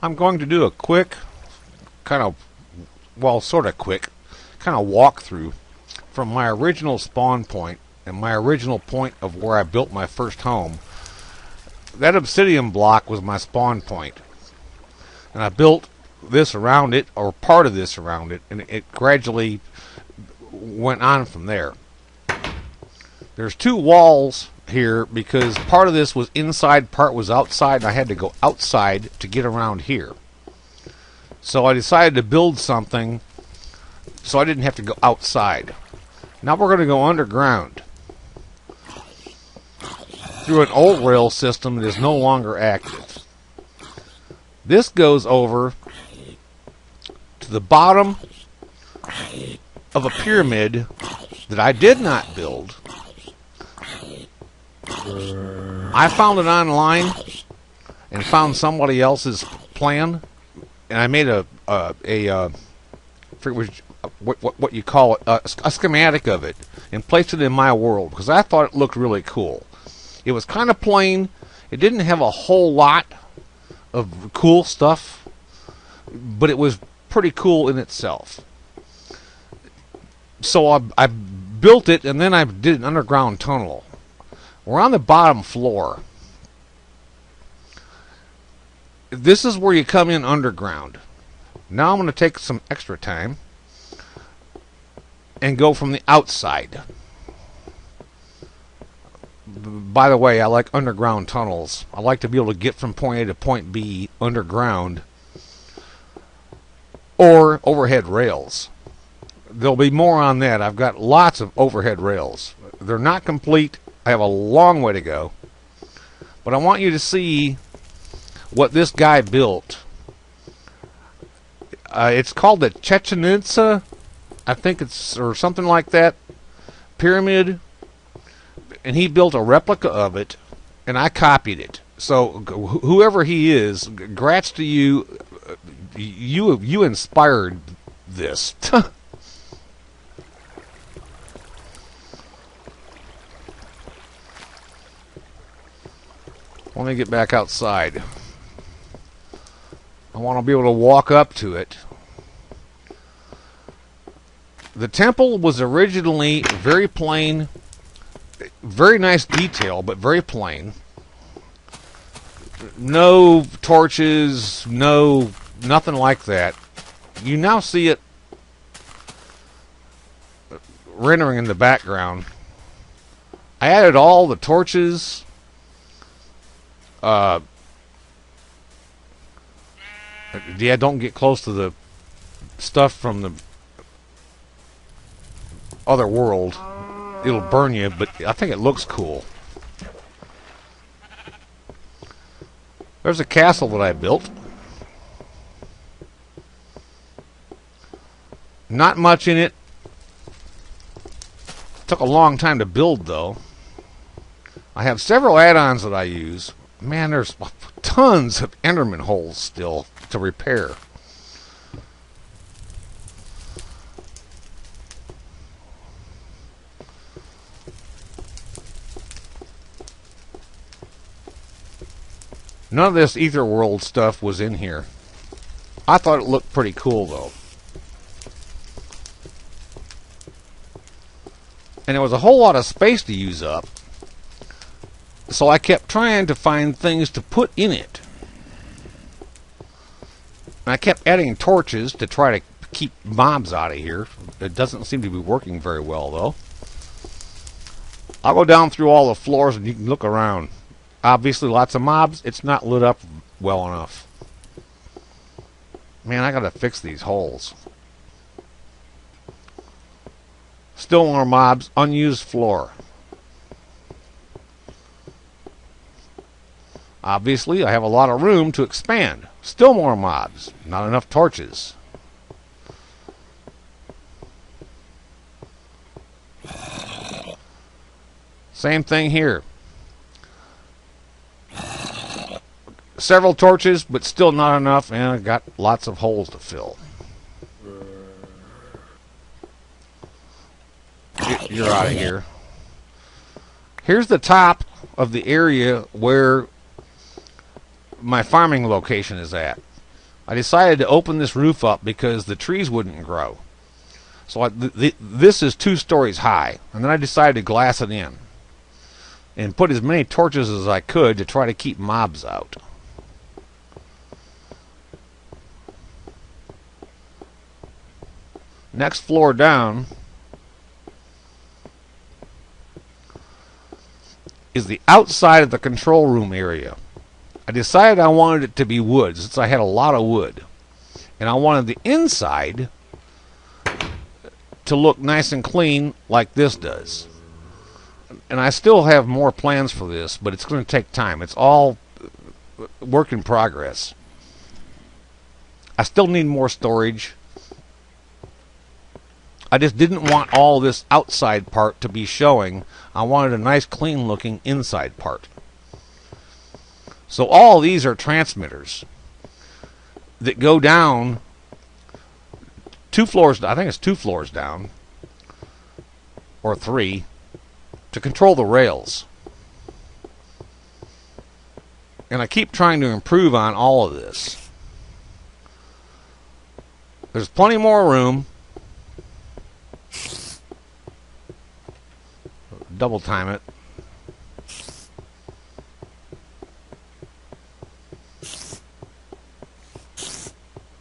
I'm going to do a quick, kind of, well, sort of quick, kind of walkthrough from my original spawn point and my original point of where I built my first home. That obsidian block was my spawn point. And I built this around it, or part of this around it, and it gradually went on from there. There's two walls here because part of this was inside, part was outside, and I had to go outside to get around here. So I decided to build something so I didn't have to go outside. Now we're going to go underground through an old rail system that is no longer active. This goes over to the bottom of a pyramid that I did not build. I found it online and found somebody else's plan, and I made I forget what you call it, a schematic of it, and placed it in my world because I thought it looked really cool. It was kind of plain. It didn't have a whole lot of cool stuff, but it was pretty cool in itself. So I built it, and then I did an underground tunnel. We're on the bottom floor. This is where you come in underground. Now I'm going to take some extra time and go from the outside. By the way, I like underground tunnels. I like to be able to get from point A to point B underground, or overhead rails. There'll be more on that. I've got lots of overhead rails. They're not complete. I have a long way to go. But I want you to see what this guy built. It's called the Chichen Itza, I think it's, or something like that, pyramid. And he built a replica of it, and I copied it. So whoever he is, grats to you. You inspired this. Let me get back outside. I want to be able to walk up to it. The temple was originally very plain, very nice detail, but very plain. No torches, nothing like that. You now see it rendering in the background. I added all the torches. Yeah, don't get close to the stuff from the other world. It'll burn you, but I think it looks cool. There's a castle that I built. Not much in it. Took a long time to build, though. I have several add-ons that I use. Man, there's tons of Enderman holes still to repair. None of this Ether World stuff was in here. I thought it looked pretty cool, though. And there was a whole lot of space to use up. So I kept trying to find things to put in it. And I kept adding torches to try to keep mobs out of here. It doesn't seem to be working very well, though. I'll go down through all the floors and you can look around. Obviously, lots of mobs. It's not lit up well enough. Man, I gotta fix these holes. Still more mobs. Unused floor. Obviously, I have a lot of room to expand. Still more mobs. Not enough torches. Same thing here. Several torches, but still not enough, and I got lots of holes to fill. You're out of here. Here's the top of the area where my farming location is at. I decided to open this roof up because the trees wouldn't grow. So this is 2 stories high, and then I decided to glass it in and put as many torches as I could to try to keep mobs out. Next floor down is the outside of the control room area. I decided I wanted it to be wood since I had a lot of wood, and I wanted the inside to look nice and clean like this does. And I still have more plans for this, but it's going to take time. It's all work in progress. I still need more storage. I just didn't want all this outside part to be showing. I wanted a nice clean looking inside part. So all these are transmitters that go down 2 floors, I think it's 2 floors down, or 3, to control the rails. And I keep trying to improve on all of this. There's plenty more room. Double time it.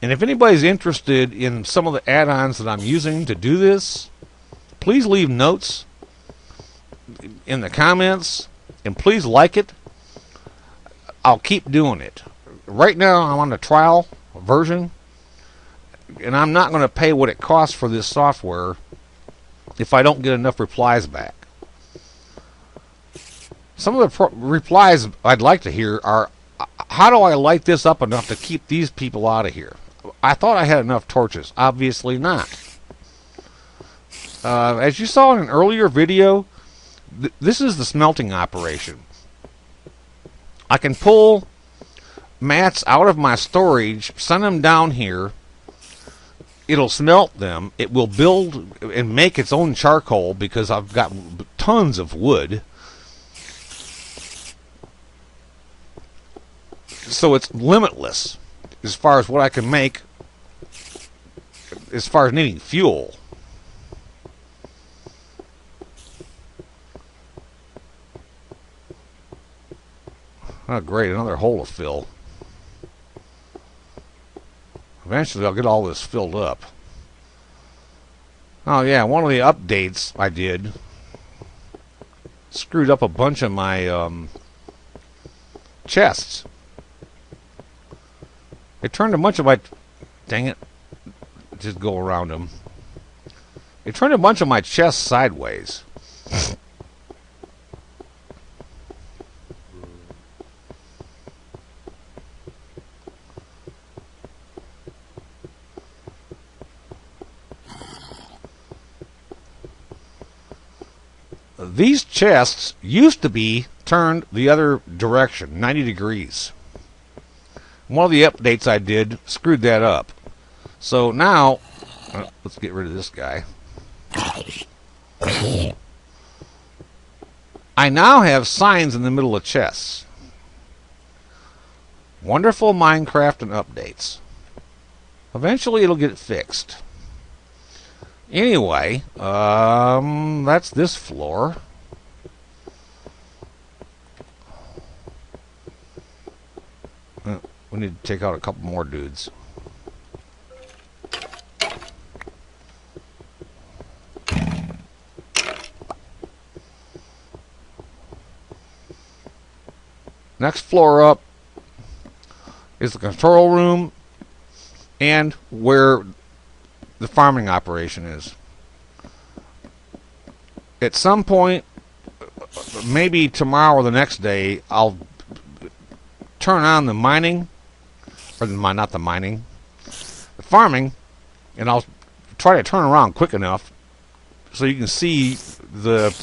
And if anybody's interested in some of the add-ons that I'm using to do this, please leave notes in the comments, and please like it. I'll keep doing it. Right now I'm on the trial version, and I'm not going to pay what it costs for this software if I don't get enough replies back. Some of the replies I'd like to hear are, how do I light this up enough to keep these people out of here? I thought I had enough torches. Obviously not. As you saw in an earlier video, this is the smelting operation. I can pull mats out of my storage, send them down here. It'll smelt them. It will build and make its own charcoal because I've got tons of wood. So it's limitless as far as what I can make, as far as needing fuel. Oh, great, another hole to fill. Eventually I'll get all this filled up. Oh yeah, one of the updates I did screwed up a bunch of my chests. It turned a bunch of my... Dang it. Just go around them. It turned a bunch of my chests sideways. These chests used to be turned the other direction, 90 degrees. One of the updates I did screwed that up. So now, let's get rid of this guy. I now have signs in the middle of chests. Wonderful Minecraft and updates. Eventually it'll get fixed. Anyway, that's this floor. We need to take out a couple more dudes. Next floor up is the control room and where the farming operation is. At some point, maybe tomorrow or the next day, I'll turn on the mining, or not the mining, the farming, and I'll try to turn around quick enough so you can see the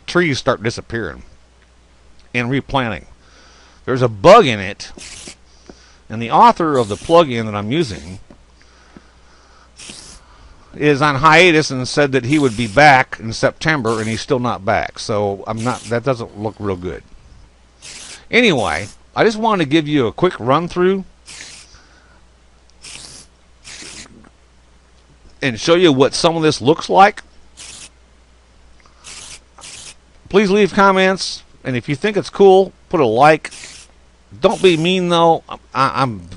trees start disappearing and replanting. There's a bug in it, and the author of the plugin that I'm using is on hiatus and said that he would be back in September, and he's still not back. So that doesn't look real good. Anyway, I just wanted to give you a quick run through and show you what some of this looks like, please leave comments. And if you think it's cool, put a like. Don't be mean though. I'm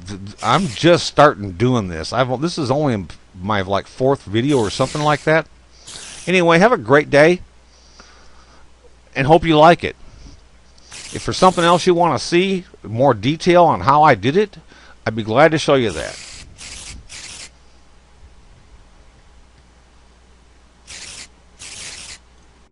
just starting doing this. This is only my like 4th video or something like that. Anyway, have a great day, and hope you like it. If there's something else you want to see, more detail on how I did it, I'd be glad to show you that.